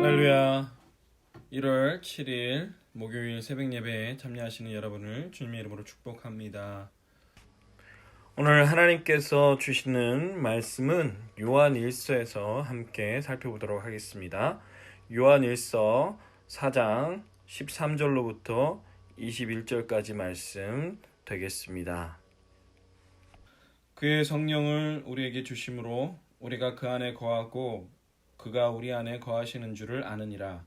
할렐루야. 1월 7일 목요일 새벽 예배에 참여하시는 여러분을 주님의 이름으로 축복합니다. 오늘 하나님께서 주시는 말씀은 요한일서에서 함께 살펴보도록 하겠습니다. 요한일서 4장 13절로부터 21절까지 말씀 되겠습니다. 그의 성령을 우리에게 주심으로 우리가 그 안에 거하고 그가 우리 안에 거하시는 줄을 아느니라.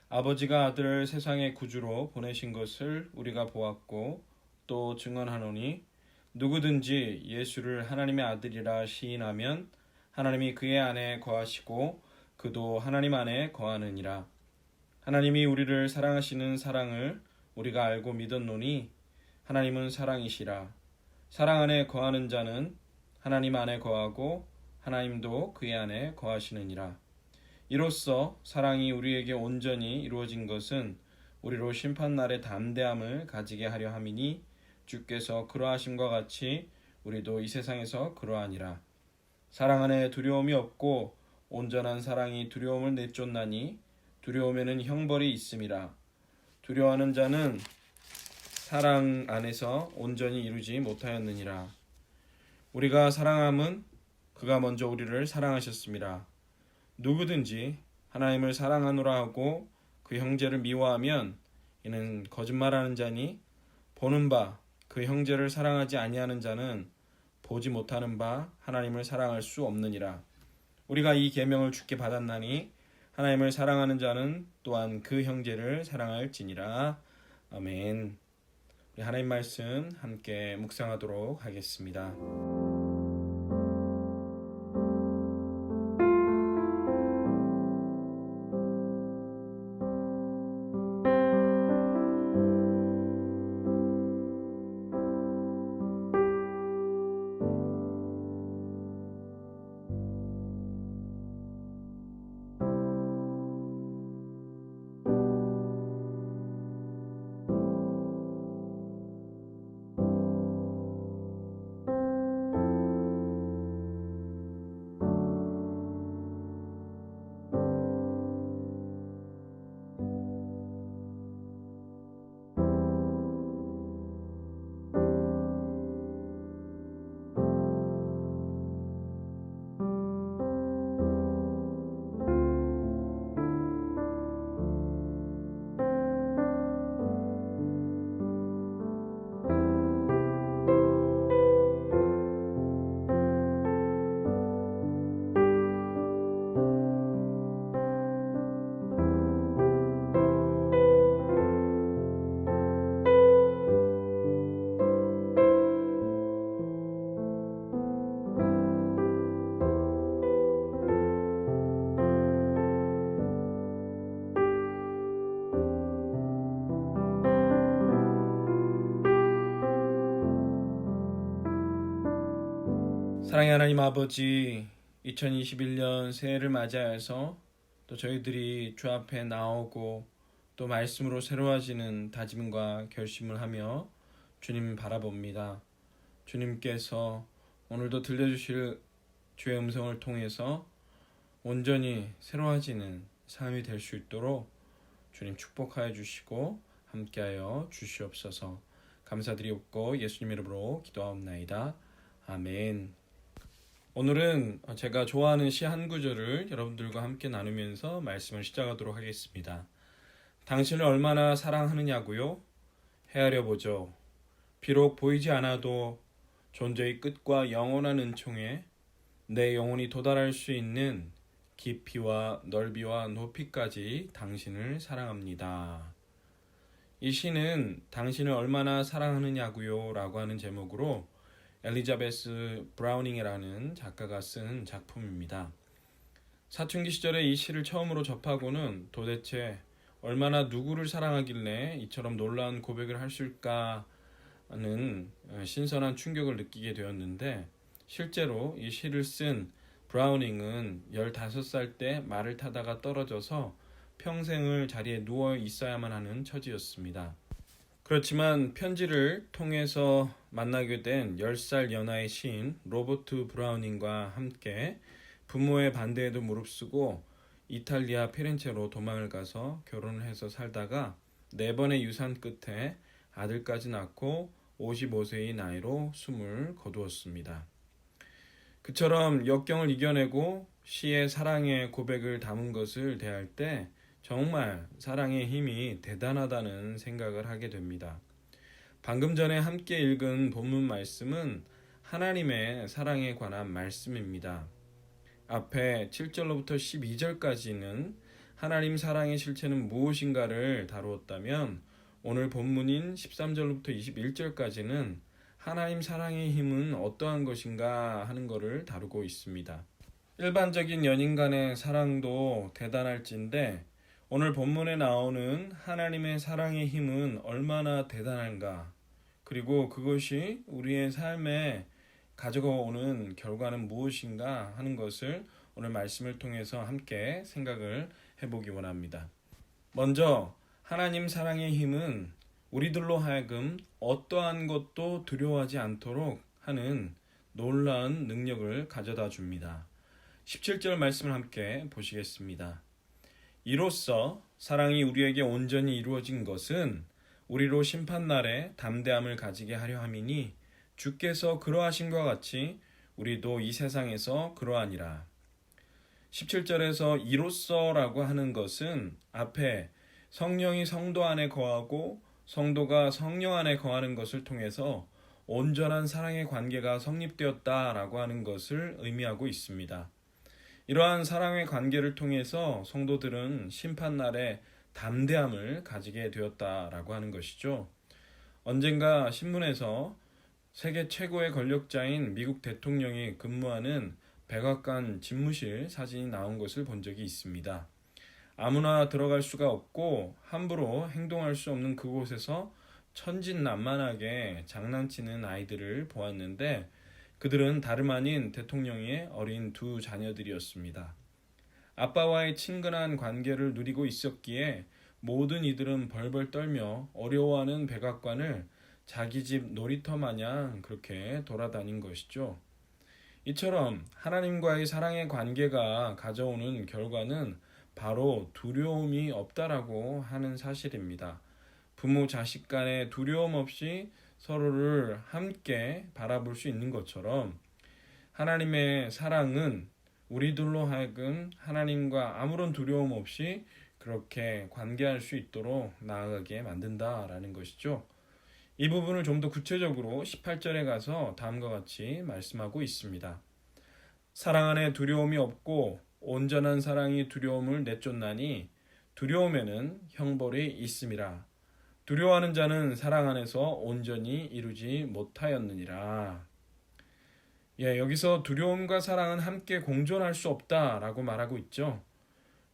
아버지가 아들을 세상의 구주로 보내신 것을 우리가 보았고 또 증언하노니 누구든지 예수를 하나님의 아들이라 시인하면 하나님이 그의 안에 거하시고 그도 하나님 안에 거하느니라. 하나님이 우리를 사랑하시는 사랑을 우리가 알고 믿었노니 하나님은 사랑이시라. 사랑 안에 거하는 자는 하나님 안에 거하고 하나님도 그의 안에 거하시느니라. 이로써 사랑이 우리에게 온전히 이루어진 것은 우리로 심판날의 담대함을 가지게 하려 함이니 주께서 그러하심과 같이 우리도 이 세상에서 그러하니라. 사랑 안에 두려움이 없고 온전한 사랑이 두려움을 내쫓나니 두려움에는 형벌이 있음이라. 두려워하는 자는 사랑 안에서 온전히 이루지 못하였느니라. 우리가 사랑함은 그가 먼저 우리를 사랑하셨음이라. 누구든지 하나님을 사랑하노라 하고 그 형제를 미워하면 이는 거짓말하는 자니 보는 바 그 형제를 사랑하지 아니하는 자는 보지 못하는 바 하나님을 사랑할 수 없느니라. 우리가 이 계명을 주께 받았나니 하나님을 사랑하는 자는 또한 그 형제를 사랑할지니라. 아멘. 우리 하나님 말씀 함께 묵상하도록 하겠습니다. 사랑의 하나님 아버지, 2021년 새해를 맞이하여서 또 저희들이 주 앞에 나오고 또 말씀으로 새로워지는 다짐과 결심을 하며 주님 바라봅니다. 주님께서 오늘도 들려주실 주의 음성을 통해서 온전히 새로워지는 삶이 될 수 있도록 주님 축복하여 주시고 함께하여 주시옵소서. 감사드리옵고 예수님 이름으로 기도하옵나이다. 아멘. 오늘은 제가 좋아하는 시 한 구절을 여러분들과 함께 나누면서 말씀을 시작하도록 하겠습니다. 당신을 얼마나 사랑하느냐고요? 헤아려 보죠. 비록 보이지 않아도 존재의 끝과 영원한 은총에 내 영혼이 도달할 수 있는 깊이와 넓이와 높이까지 당신을 사랑합니다. 이 시는 당신을 얼마나 사랑하느냐고요? 라고 하는 제목으로 엘리자베스 브라우닝이라는 작가가 쓴 작품입니다. 사춘기 시절에 이 시를 처음으로 접하고는 도대체 얼마나 누구를 사랑하길래 이처럼 놀라운 고백을 할 수 있을까 하는 신선한 충격을 느끼게 되었는데, 실제로 이 시를 쓴 브라우닝은 15살 때 말을 타다가 떨어져서 평생을 자리에 누워 있어야만 하는 처지였습니다. 그렇지만 편지를 통해서 만나게 된 10살 연하의 시인 로버트 브라우닝과 함께 부모의 반대에도 무릅쓰고 이탈리아 피렌체로 도망을 가서 결혼을 해서 살다가 4번의 유산 끝에 아들까지 낳고 55세의 나이로 숨을 거두었습니다. 그처럼 역경을 이겨내고 시의 사랑의 고백을 담은 것을 대할 때 정말 사랑의 힘이 대단하다는 생각을 하게 됩니다. 방금 전에 함께 읽은 본문 말씀은 하나님의 사랑에 관한 말씀입니다. 앞에 7절로부터 12절까지는 하나님 사랑의 실체는 무엇인가를 다루었다면 오늘 본문인 13절로부터 21절까지는 하나님 사랑의 힘은 어떠한 것인가 하는 것을 다루고 있습니다. 일반적인 연인 간의 사랑도 대단할진데 오늘 본문에 나오는 하나님의 사랑의 힘은 얼마나 대단한가, 그리고 그것이 우리의 삶에 가져오는 결과는 무엇인가 하는 것을 오늘 말씀을 통해서 함께 생각을 해보기 원합니다. 먼저 하나님 사랑의 힘은 우리들로 하여금 어떠한 것도 두려워하지 않도록 하는 놀라운 능력을 가져다 줍니다. 17절 말씀을 함께 보시겠습니다. 이로써 사랑이 우리에게 온전히 이루어진 것은 우리로 심판날에 담대함을 가지게 하려 함이니 주께서 그러하신과 같이 우리도 이 세상에서 그러하니라. 17절에서 이로써라고 하는 것은 앞에 성령이 성도 안에 거하고 성도가 성령 안에 거하는 것을 통해서 온전한 사랑의 관계가 성립되었다라고 하는 것을 의미하고 있습니다. 이러한 사랑의 관계를 통해서 성도들은 심판날에 담대함을 가지게 되었다라고 하는 것이죠. 언젠가 신문에서 세계 최고의 권력자인 미국 대통령이 근무하는 백악관 집무실 사진이 나온 것을 본 적이 있습니다. 아무나 들어갈 수가 없고 함부로 행동할 수 없는 그곳에서 천진난만하게 장난치는 아이들을 보았는데 그들은 다름 아닌 대통령의 어린 2 자녀들이었습니다. 아빠와의 친근한 관계를 누리고 있었기에 모든 이들은 벌벌 떨며 어려워하는 백악관을 자기 집 놀이터 마냥 그렇게 돌아다닌 것이죠. 이처럼 하나님과의 사랑의 관계가 가져오는 결과는 바로 두려움이 없다라고 하는 사실입니다. 부모 자식 간에 두려움 없이 서로를 함께 바라볼 수 있는 것처럼 하나님의 사랑은 우리들로 하여금 하나님과 아무런 두려움 없이 그렇게 관계할 수 있도록 나아가게 만든다라는 것이죠. 이 부분을 좀 더 구체적으로 18절에 가서 다음과 같이 말씀하고 있습니다. 사랑 안에 두려움이 없고 온전한 사랑이 두려움을 내쫓나니 두려움에는 형벌이 있음이라. 두려워하는 자는 사랑 안에서 온전히 이루지 못하였느니라. 여기서 두려움과 사랑은 함께 공존할 수 없다라고 말하고 있죠.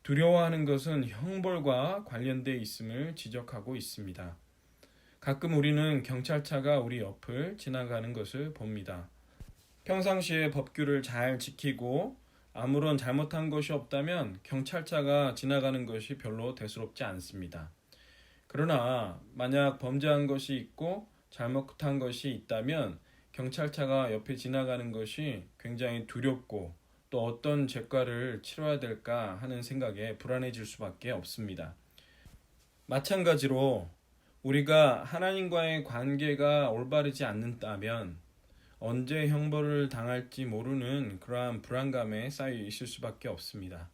두려워하는 것은 형벌과 관련되어 있음을 지적하고 있습니다. 가끔 우리는 경찰차가 우리 옆을 지나가는 것을 봅니다. 평상시에 법규를 잘 지키고 아무런 잘못한 것이 없다면 경찰차가 지나가는 것이 별로 대수롭지 않습니다. 그러나 만약 범죄한 것이 있고 잘못한 것이 있다면 경찰차가 옆에 지나가는 것이 굉장히 두렵고 또 어떤 죄과를 치러야 될까 하는 생각에 불안해질 수밖에 없습니다. 마찬가지로 우리가 하나님과의 관계가 올바르지 않는다면 언제 형벌을 당할지 모르는 그러한 불안감에 쌓여 있을 수밖에 없습니다.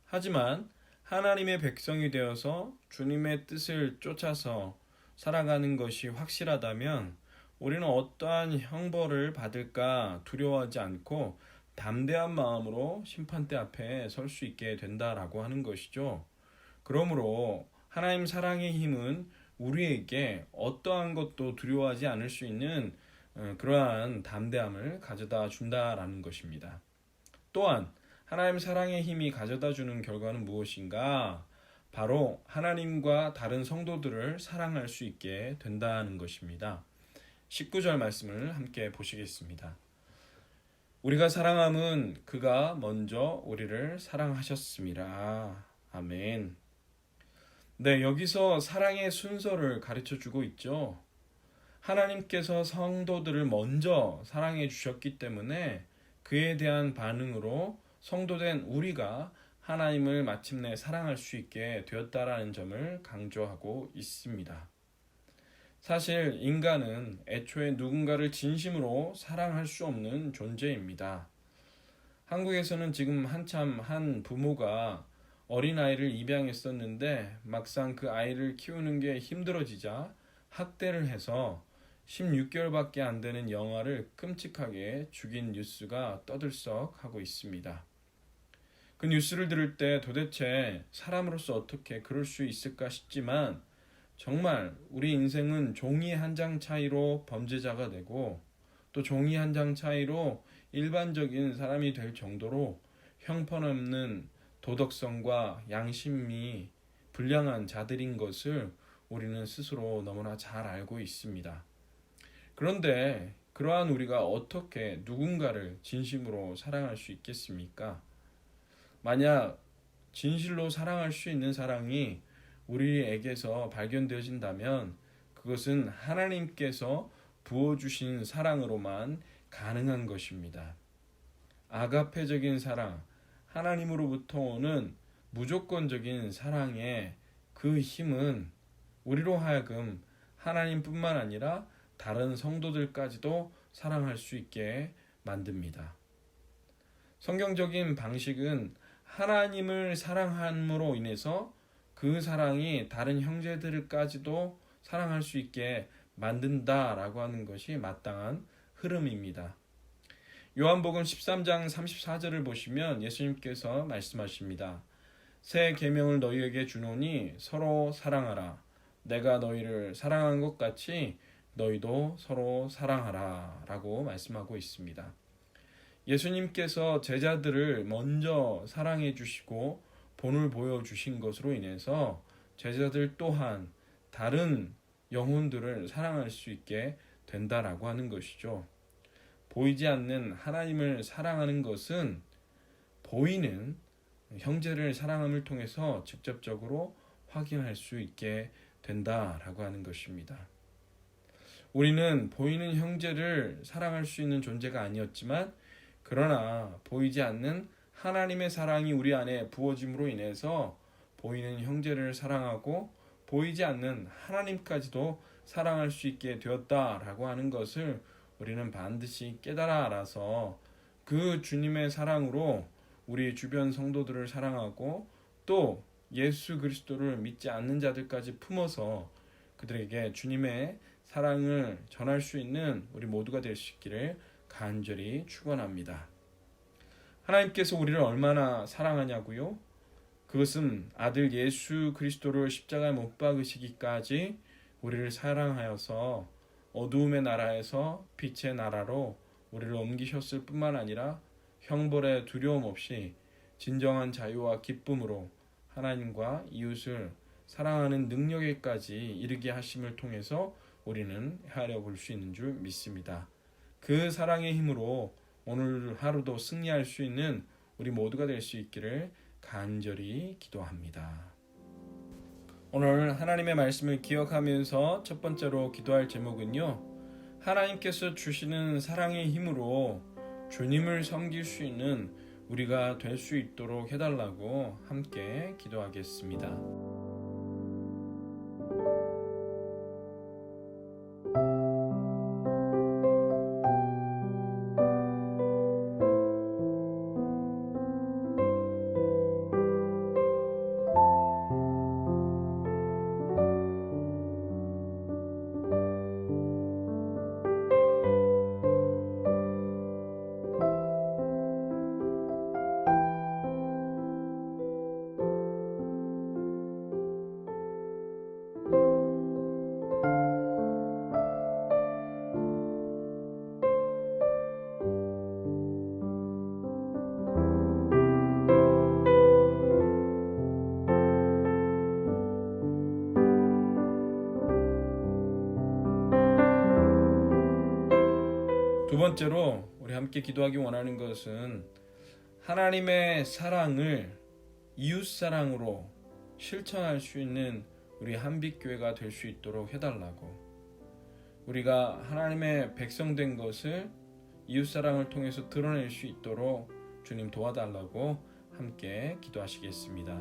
하지만 하나님의 백성이 되어서 주님의 뜻을 쫓아서 살아가는 것이 확실하다면 우리는 어떠한 형벌을 받을까 두려워하지 않고 담대한 마음으로 심판대 앞에 설 수 있게 된다라고 하는 것이죠. 그러므로 하나님 사랑의 힘은 우리에게 어떠한 것도 두려워하지 않을 수 있는 그러한 담대함을 가져다 준다라는 것입니다. 또한 하나님 사랑의 힘이 가져다 주는 결과는 무엇인가? 바로 하나님과 다른 성도들을 사랑할 수 있게 된다는 것입니다. 19절 말씀을 함께 보시겠습니다. 우리가 사랑함은 그가 먼저 우리를 사랑하셨음이라. 아멘. 여기서 사랑의 순서를 가르쳐 주고 있죠. 하나님께서 성도들을 먼저 사랑해 주셨기 때문에 그에 대한 반응으로 성도된 우리가 하나님을 마침내 사랑할 수 있게 되었다라는 점을 강조하고 있습니다. 사실 인간은 애초에 누군가를 진심으로 사랑할 수 없는 존재입니다. 한국에서는 지금 한참 한 부모가 어린아이를 입양했었는데 막상 그 아이를 키우는 게 힘들어지자 학대를 해서 16개월밖에 안 되는 영아를 끔찍하게 죽인 뉴스가 떠들썩하고 있습니다. 그 뉴스를 들을 때 도대체 사람으로서 어떻게 그럴 수 있을까 싶지만 정말 우리 인생은 종이 한 장 차이로 범죄자가 되고 또 종이 한 장 차이로 일반적인 사람이 될 정도로 형편없는 도덕성과 양심이 불량한 자들인 것을 우리는 스스로 너무나 잘 알고 있습니다. 그런데 그러한 우리가 어떻게 누군가를 진심으로 사랑할 수 있겠습니까? 만약 진실로 사랑할 수 있는 사랑이 우리에게서 발견되어진다면 그것은 하나님께서 부어주신 사랑으로만 가능한 것입니다. 아가페적인 사랑, 하나님으로부터 오는 무조건적인 사랑의 그 힘은 우리로 하여금 하나님뿐만 아니라 다른 성도들까지도 사랑할 수 있게 만듭니다. 성경적인 방식은 하나님을 사랑함으로 인해서 그 사랑이 다른 형제들까지도 사랑할 수 있게 만든다라고 하는 것이 마땅한 흐름입니다. 요한복음 13장 34절을 보시면 예수님께서 말씀하십니다. 새 계명을 너희에게 주노니 서로 사랑하라. 내가 너희를 사랑한 것 같이 너희도 서로 사랑하라 라고 말씀하고 있습니다. 예수님께서 제자들을 먼저 사랑해 주시고 본을 보여주신 것으로 인해서 제자들 또한 다른 영혼들을 사랑할 수 있게 된다라고 하는 것이죠. 보이지 않는 하나님을 사랑하는 것은 보이는 형제를 사랑함을 통해서 직접적으로 확인할 수 있게 된다라고 하는 것입니다. 우리는 보이는 형제를 사랑할 수 있는 존재가 아니었지만 그러나 보이지 않는 하나님의 사랑이 우리 안에 부어짐으로 인해서 보이는 형제를 사랑하고 보이지 않는 하나님까지도 사랑할 수 있게 되었다라고 하는 것을 우리는 반드시 깨달아 알아서 그 주님의 사랑으로 우리 주변 성도들을 사랑하고 또 예수 그리스도를 믿지 않는 자들까지 품어서 그들에게 주님의 사랑을 전할 수 있는 우리 모두가 될 수 있기를 간절히 축원합니다. 하나님께서 우리를 얼마나 사랑하냐고요? 그것은 아들 예수 그리스도를 십자가에 못 박으시기까지 우리를 사랑하여서 어두움의 나라에서 빛의 나라로 우리를 옮기셨을 뿐만 아니라 형벌의 두려움 없이 진정한 자유와 기쁨으로 하나님과 이웃을 사랑하는 능력에까지 이르게 하심을 통해서 우리는 헤아려 볼 수 있는 줄 믿습니다. 그 사랑의 힘으로 오늘 하루도 승리할 수 있는 우리 모두가 될 수 있기를 간절히 기도합니다. 오늘 하나님의 말씀을 기억하면서 첫 번째로 기도할 제목은요. 하나님께서 주시는 사랑의 힘으로 주님을 섬길 수 있는 우리가 될 수 있도록 해달라고 함께 기도하겠습니다. 두 번째로 우리 함께 기도하기 원하는 것은 하나님의 사랑을 이웃사랑으로 실천할 수 있는 우리 한빛교회가 될 수 있도록 해달라고, 우리가 하나님의 백성된 것을 이웃사랑을 통해서 드러낼 수 있도록 주님 도와달라고 함께 기도하시겠습니다.